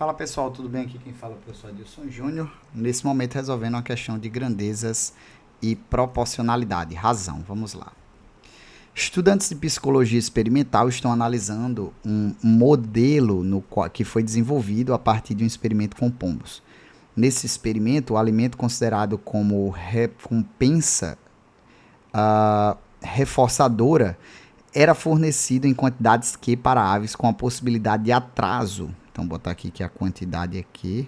Fala pessoal, tudo bem? Aqui quem fala é o professor Adilson Júnior. Nesse momento resolvendo uma questão de grandezas e proporcionalidade, razão. Vamos lá. Estudantes de psicologia experimental estão analisando um modelo que foi desenvolvido a partir de um experimento com pombos. Nesse experimento, o alimento considerado como recompensa reforçadora era fornecido em quantidades Q para aves com a possibilidade de atraso. Então, vou botar aqui que a quantidade é Q.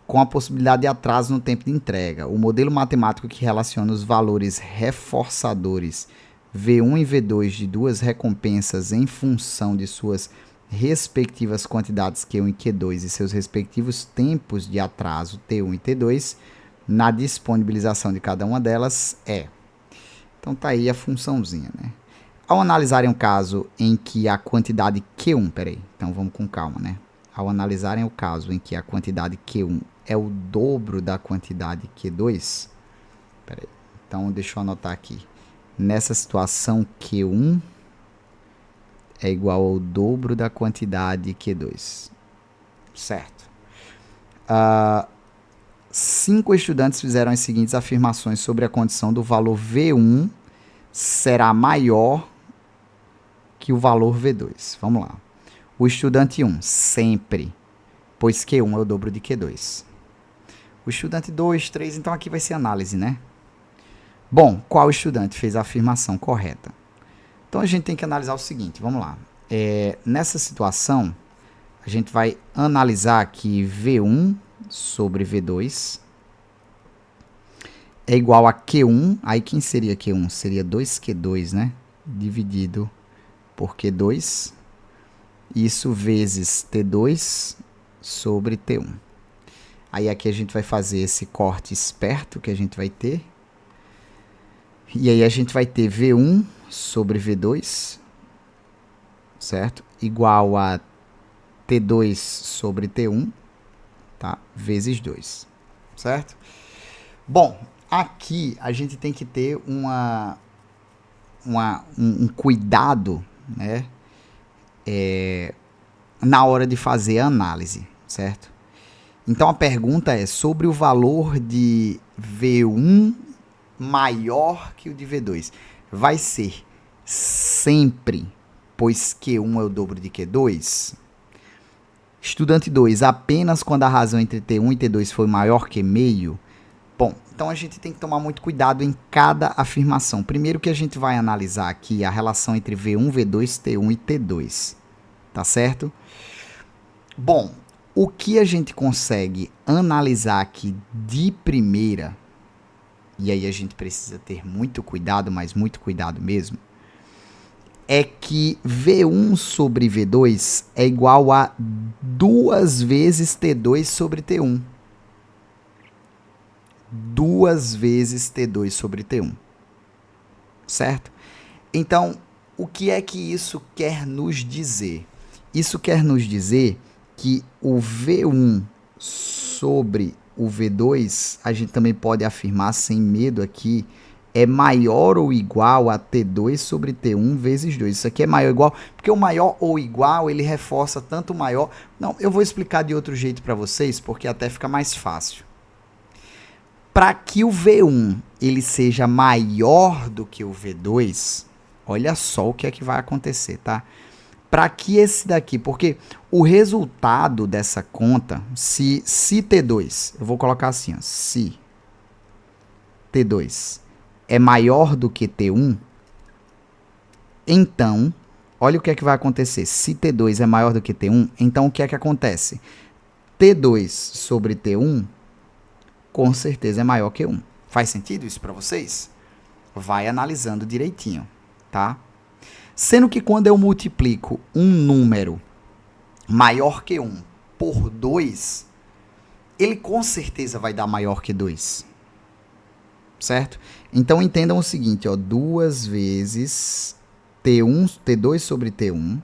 Com a possibilidade de atraso no tempo de entrega. O modelo matemático que relaciona os valores reforçadores V1 e V2 de duas recompensas em função de suas respectivas quantidades Q1 e Q2 e seus respectivos tempos de atraso T1 e T2 na disponibilização de cada uma delas é. Então tá aí a funçãozinha, né? Ao analisarem um caso em que a quantidade Q1, então vamos com calma, né? Ao analisarem o caso em que a quantidade Q1 é o dobro da quantidade Q2, então deixa eu anotar aqui. Nessa situação, Q1 é igual ao dobro da quantidade Q2, certo? 5 estudantes fizeram as seguintes afirmações sobre a condição do valor V1 será maior que o valor V2. Vamos lá. O estudante 1, sempre, pois Q1 é o dobro de Q2. O estudante 2, 3, então aqui vai ser análise, né? Bom, qual estudante fez a afirmação correta? Então a gente tem que analisar o seguinte, vamos lá. Nessa situação, a gente vai analisar aqui V1 sobre V2 é igual a Q1, aí quem seria Q1? Seria 2Q2, né? Dividido por Q2, isso vezes T2 sobre T1. Aí aqui a gente vai fazer esse corte esperto que a gente vai ter. E aí a gente vai ter V1 sobre V2, certo? Igual a T2 sobre T1, tá? Vezes 2, certo? Bom, aqui a gente tem que ter um cuidado, né? Na hora de fazer a análise, certo? Então a pergunta é sobre o valor de V1 maior que o de V2. Vai ser sempre, pois Q1 é o dobro de Q2? Estudante 2, apenas quando a razão entre T1 e T2 foi maior que meio? Bom, então a gente tem que tomar muito cuidado em cada afirmação. Primeiro que a gente vai analisar aqui a relação entre V1, V2, T1 e T2. Tá certo? Bom, o que a gente consegue analisar aqui de primeira, e aí a gente precisa ter muito cuidado, mas muito cuidado mesmo, é que V1 sobre V2 é igual a 2 vezes T2 sobre T1. 2 vezes T2 sobre T1. Certo? Então, o que é que isso quer nos dizer? Isso quer nos dizer que o V1 sobre o V2, a gente também pode afirmar sem medo aqui, é maior ou igual a T2 sobre T1 vezes 2. Isso aqui é maior ou igual, porque o maior ou igual, ele reforça tanto o maior. Não, eu vou explicar de outro jeito para vocês, porque até fica mais fácil. Para que o V1 ele seja maior do que o V2, olha só o que é que vai acontecer, tá? Para que esse daqui, porque o resultado dessa conta, se T2, eu vou colocar assim, ó, se T2 é maior do que T1, então, olha o que é que vai acontecer. Se T2 é maior do que T1, então o que é que acontece? T2 sobre T1, com certeza é maior que 1. Faz sentido isso para vocês? Vai analisando direitinho, tá? Sendo que quando eu multiplico um número maior que 1 por 2, ele com certeza vai dar maior que 2. Certo? Então entendam o seguinte, ó, 2 vezes T2 sobre T1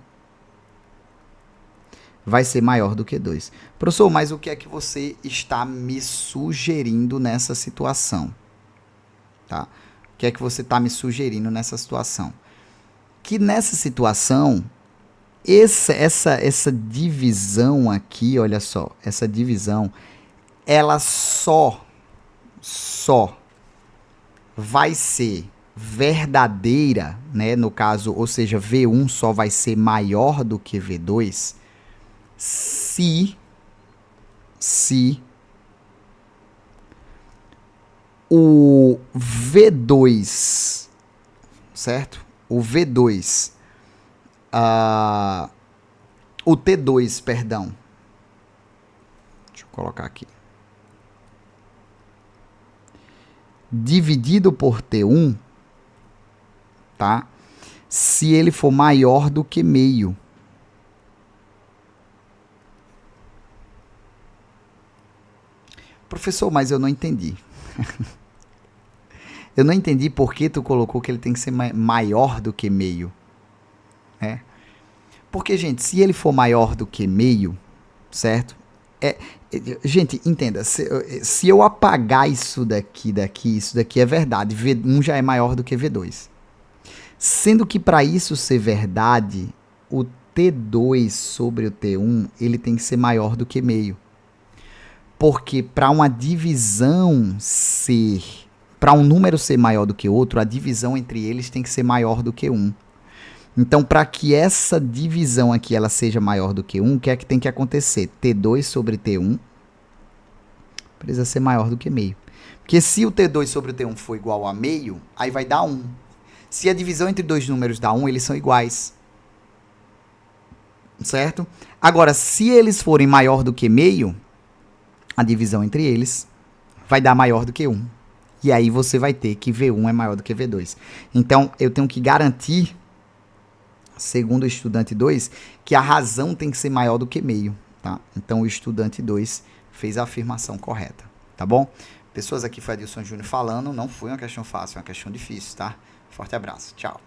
vai ser maior do que 2. Professor, mas o que é que você está me sugerindo nessa situação? Tá? O que é que você está me sugerindo nessa situação? Que nessa situação essa divisão aqui, olha só, essa divisão, ela só vai ser verdadeira, né, no caso, ou seja, V1 só vai ser maior do que V2 se o V2, certo? O V2, o T2, perdão. Deixa eu colocar aqui. Dividido por T1, tá? Se ele for maior do que meio. Professor, mas eu não entendi. Eu não entendi por que tu colocou que ele tem que ser maior do que meio. É. Porque, gente, se ele for maior do que meio, certo? Gente, entenda, se eu apagar isso daqui, isso daqui é verdade. V1 já é maior do que V2. Sendo que para isso ser verdade, o T2 sobre o T1, ele tem que ser maior do que meio. Porque para uma divisão ser, para um número ser maior do que outro, a divisão entre eles tem que ser maior do que 1. Então, para que essa divisão aqui ela seja maior do que 1, o que é que tem que acontecer? T2 sobre T1 precisa ser maior do que meio. Porque se o T2 sobre o T1 for igual a meio, aí vai dar 1. Se a divisão entre dois números dá 1, eles são iguais. Certo? Agora, se eles forem maior do que meio, a divisão entre eles vai dar maior do que 1. E aí você vai ter que V1 é maior do que V2. Então, eu tenho que garantir, segundo o estudante 2, que a razão tem que ser maior do que meio. Tá? Então, o estudante 2 fez a afirmação correta. Tá bom? Pessoas, aqui foi Adilson Júnior falando. Não foi uma questão fácil, é uma questão difícil, tá? Forte abraço. Tchau.